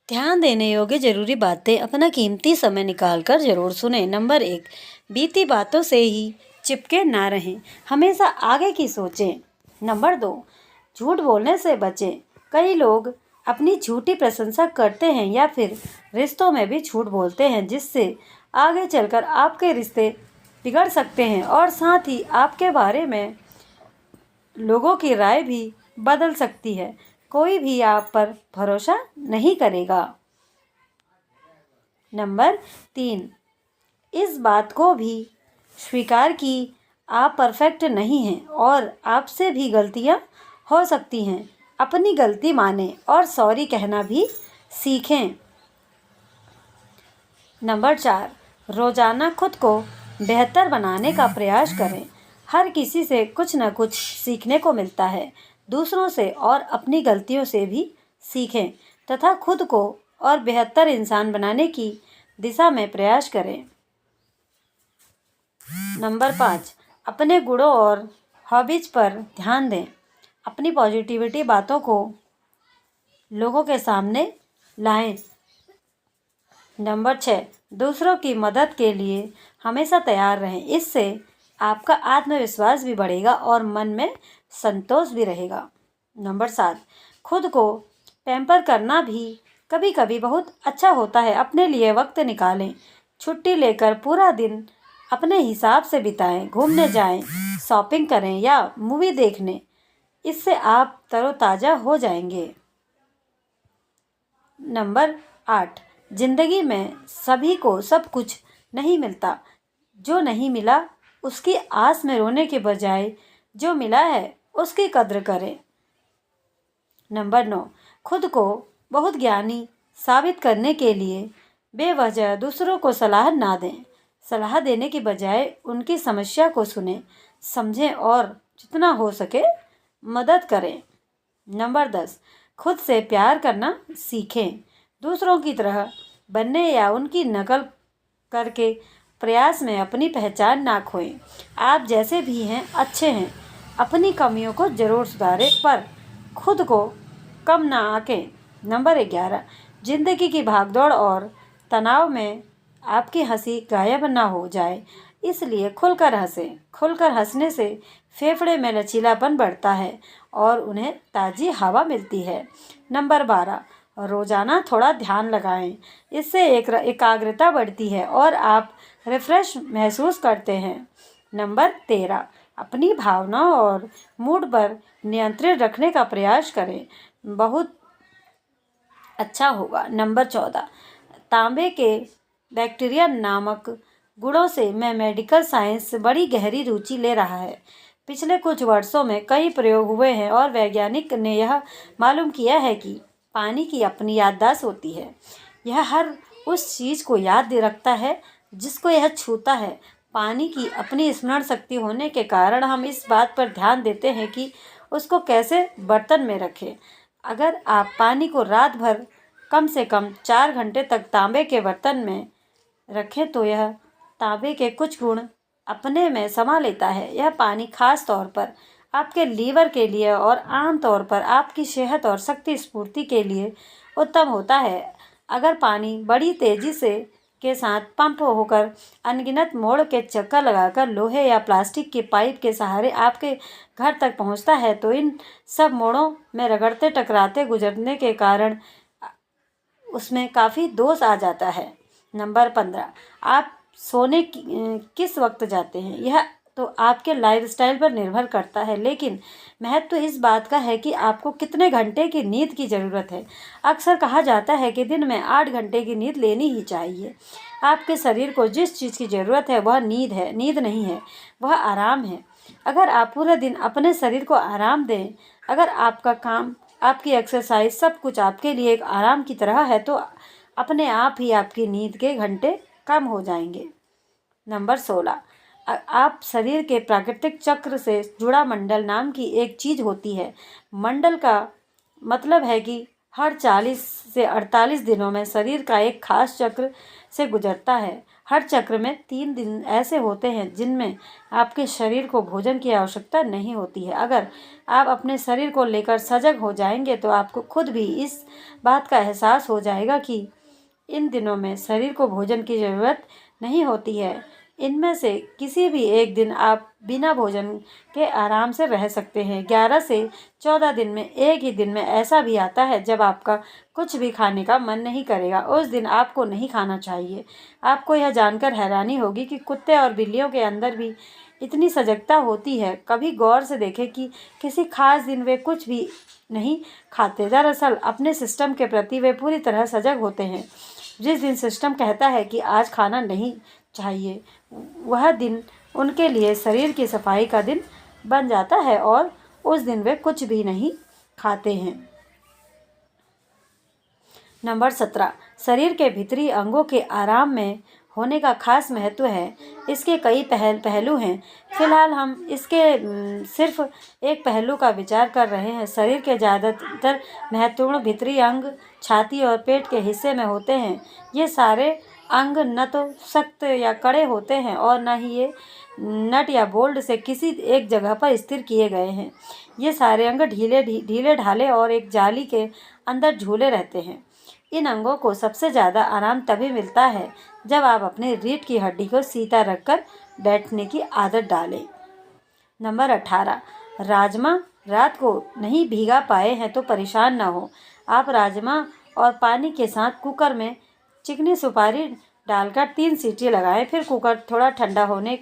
ध्यान देने योग्य जरूरी बातें अपना कीमती समय निकालकर जरूर सुने। नंबर 1, बीती बातों से ही चिपके ना रहें, हमेशा आगे की सोचें। नंबर 2, झूठ बोलने से बचें। कई लोग अपनी झूठी प्रशंसा करते हैं या फिर रिश्तों में भी झूठ बोलते हैं, जिससे आगे चलकर आपके रिश्ते बिगड़ सकते हैं और साथ ही आपके बारे में लोगों की राय भी बदल सकती है। कोई भी आप पर भरोसा नहीं करेगा। नंबर 3, इस बात को भी स्वीकार कि आप परफेक्ट नहीं हैं और आपसे भी गलतियां हो सकती हैं। अपनी गलती मानें और सॉरी कहना भी सीखें। नंबर 4, रोजाना खुद को बेहतर बनाने का प्रयास करें। हर किसी से कुछ न कुछ सीखने को मिलता है। दूसरों से और अपनी गलतियों से भी सीखें तथा खुद को और बेहतर इंसान बनाने की दिशा में प्रयास करें। नंबर 5, अपने गुणों और हॉबीज पर ध्यान दें। अपनी पॉजिटिविटी बातों को लोगों के सामने लाएं। नंबर 6, दूसरों की मदद के लिए हमेशा तैयार रहें। इससे आपका आत्मविश्वास भी बढ़ेगा और मन में संतोष भी रहेगा। नंबर 7, खुद को पैम्पर करना भी कभी कभी बहुत अच्छा होता है। अपने लिए वक्त निकालें, छुट्टी लेकर पूरा दिन अपने हिसाब से बिताएं। घूमने जाएं, शॉपिंग करें या मूवी देखने, इससे आप तरोताज़ा हो जाएंगे। नंबर 8, जिंदगी में सभी को सब कुछ नहीं मिलता। जो नहीं मिला उसकी आस में रोने के बजाय जो मिला है उसकी कद्र करें। नंबर 9, खुद को बहुत ज्ञानी साबित करने के लिए बेवजह दूसरों को सलाह ना दें। सलाह देने की बजाय उनकी समस्या को सुनें, समझें और जितना हो सके मदद करें। नंबर 10, खुद से प्यार करना सीखें। दूसरों की तरह बनने या उनकी नकल करके प्रयास में अपनी पहचान ना खोएं। आप जैसे भी हैं अच्छे हैं। अपनी कमियों को जरूर सुधारें पर खुद को कम ना आंकें। नंबर 11, जिंदगी की भागदौड़ और तनाव में आपकी हंसी गायब ना हो जाए, इसलिए खुलकर हंसें। खुलकर हंसने से फेफड़े में लचीलापन बढ़ता है और उन्हें ताज़ी हवा मिलती है। नंबर 12, रोज़ाना थोड़ा ध्यान लगाएं। इससे एकाग्रता बढ़ती है और आप रिफ्रेश महसूस करते हैं। नंबर 13, अपनी भावनाओं और मूड पर नियंत्रण रखने का प्रयास करें, बहुत अच्छा होगा। नंबर 14, तांबे के बैक्टीरिया नामक गुणों से मैं मेडिकल साइंस से बड़ी गहरी रुचि ले रहा है। पिछले कुछ वर्षों में कई प्रयोग हुए हैं और वैज्ञानिक ने यह मालूम किया है कि पानी की अपनी याददाश्त होती है। यह हर उस चीज़ को याद रखता है जिसको यह छूता है। पानी की अपनी स्मरण शक्ति होने के कारण हम इस बात पर ध्यान देते हैं कि उसको कैसे बर्तन में रखें। अगर आप पानी को रात भर कम से कम 4 घंटे तक तांबे के बर्तन में रखें तो यह तांबे के कुछ गुण अपने में समा लेता है। यह पानी खास तौर पर आपके लीवर के लिए और आम तौर पर आपकी सेहत और शक्ति स्फूर्ति के लिए उत्तम होता है। अगर पानी बड़ी तेज़ी से के साथ पंप होकर अनगिनत मोड़ के चक्कर लगाकर लोहे या प्लास्टिक की पाइप के सहारे आपके घर तक पहुंचता है तो इन सब मोड़ों में रगड़ते टकराते गुजरने के कारण उसमें काफ़ी दोष आ जाता है। नंबर 15, आप सोने किस वक्त जाते हैं यह तो आपके लाइफस्टाइल पर निर्भर करता है, लेकिन महत्व तो इस बात का है कि आपको कितने घंटे की नींद की ज़रूरत है। अक्सर कहा जाता है कि दिन में 8 घंटे की नींद लेनी ही चाहिए। आपके शरीर को जिस चीज़ की ज़रूरत है वह नींद है, नींद नहीं है, वह आराम है। अगर आप पूरे दिन अपने शरीर को आराम दें, अगर आपका काम, आपकी एक्सरसाइज, सब कुछ आपके लिए एक आराम की तरह है तो अपने आप ही आपकी नींद के घंटे कम हो जाएंगे। नंबर 16, आप शरीर के प्राकृतिक चक्र से जुड़ा मंडल नाम की एक चीज़ होती है। मंडल का मतलब है कि हर 40 से 48 दिनों में शरीर का एक खास चक्र से गुजरता है। हर चक्र में 3 दिन ऐसे होते हैं जिनमें आपके शरीर को भोजन की आवश्यकता नहीं होती है। अगर आप अपने शरीर को लेकर सजग हो जाएंगे तो आपको खुद भी इस बात का एहसास हो जाएगा कि इन दिनों में शरीर को भोजन की ज़रूरत नहीं होती है। इनमें से किसी भी एक दिन आप बिना भोजन के आराम से रह सकते हैं। 11 से 14 दिन में एक ही दिन में ऐसा भी आता है जब आपका कुछ भी खाने का मन नहीं करेगा। उस दिन आपको नहीं खाना चाहिए। आपको यह जानकर हैरानी होगी कि कुत्ते और बिल्लियों के अंदर भी इतनी सजगता होती है। कभी गौर से देखें कि किसी खास दिन वे कुछ भी नहीं खाते। दरअसल अपने सिस्टम के प्रति वे पूरी तरह सजग होते हैं। जिस दिन सिस्टम कहता है कि आज खाना नहीं चाहिए, वह दिन उनके लिए शरीर की सफाई का दिन बन जाता है और उस दिन वे कुछ भी नहीं खाते हैं। नंबर 17, शरीर के भीतरी अंगों के आराम में होने का खास महत्व है। इसके कई पहलू हैं। फिलहाल हम इसके सिर्फ एक पहलू का विचार कर रहे हैं। शरीर के ज़्यादातर महत्वपूर्ण भीतरी अंग छाती और पेट के हिस्से में होते हैं। ये सारे अंग न तो सख्त या कड़े होते हैं और न ही ये नट या बोल्ट से किसी एक जगह पर स्थिर किए गए हैं। ये सारे अंग ढीले ढाले और एक जाली के अंदर झूले रहते हैं। इन अंगों को सबसे ज़्यादा आराम तभी मिलता है जब आप अपनी रीढ़ की हड्डी को सीधा रखकर बैठने की आदत डालें। नंबर 18, राजमा रात को नहीं भीगा पाए हैं तो परेशान ना हो। आप राजमा और पानी के साथ कुकर में चिकनी सुपारी डालकर 3 सीटी लगाएं। फिर कुकर थोड़ा ठंडा होने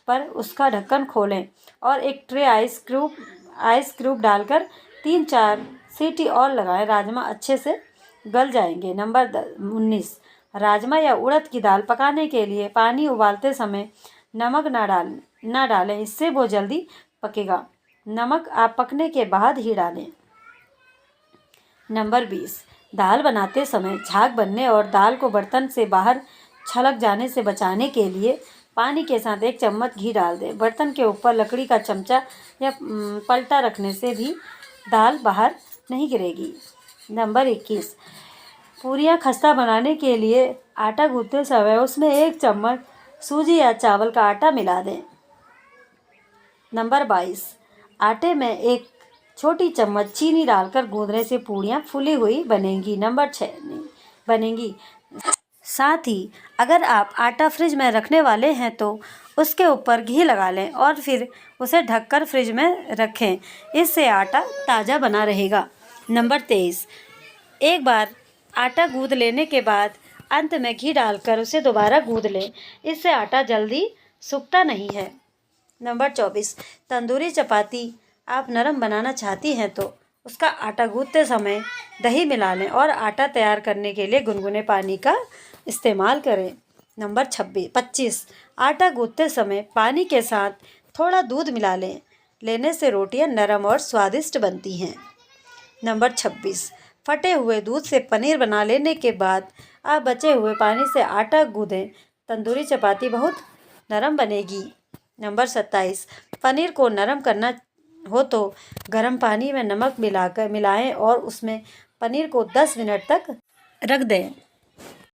पर उसका ढक्कन खोलें और एक ट्रे आइस क्यूब डालकर 3-4 सीटी और लगाएं। राजमा अच्छे से गल जाएंगे। नंबर 19, राजमा या उड़द की दाल पकाने के लिए पानी उबालते समय नमक ना डालें, इससे वो जल्दी पकेगा। नमक आप पकने के बाद ही डालें। नंबर 20, दाल बनाते समय झाग बनने और दाल को बर्तन से बाहर छलक जाने से बचाने के लिए पानी के साथ 1 चम्मच घी डाल दें। बर्तन के ऊपर लकड़ी का चमचा या पलटा रखने से भी दाल बाहर नहीं गिरेगी। नंबर 21, पूरियाँ खस्ता बनाने के लिए आटा गूंथते समय उसमें 1 चम्मच सूजी या चावल का आटा मिला दें। नंबर 22, आटे में 1 छोटी चम्मच चीनी डालकर गूंदने से पूरियाँ फूली हुई बनेंगी। नंबर 6 बनेंगी। साथ ही अगर आप आटा फ्रिज में रखने वाले हैं तो उसके ऊपर घी लगा लें और फिर उसे ढककर फ्रिज में रखें। इससे आटा ताज़ा बना रहेगा। नंबर 23, एक बार आटा गूंद लेने के बाद अंत में घी डालकर उसे दोबारा गूंद लें। इससे आटा जल्दी सूखता नहीं है। नंबर 24, तंदूरी चपाती आप नरम बनाना चाहती हैं तो उसका आटा गूंथते समय दही मिला लें और आटा तैयार करने के लिए गुनगुने पानी का इस्तेमाल करें। नंबर 25, आटा गूंथते समय पानी के साथ थोड़ा दूध मिला लेने से रोटियां नरम और स्वादिष्ट बनती हैं। नंबर 26, फटे हुए दूध से पनीर बना लेने के बाद आप बचे हुए पानी से आटा गूंदें। तंदूरी चपाती बहुत नरम बनेगी। नंबर 27, पनीर को नरम करना हो तो गर्म पानी में नमक मिलाएं और उसमें पनीर को 10 मिनट तक रख दें।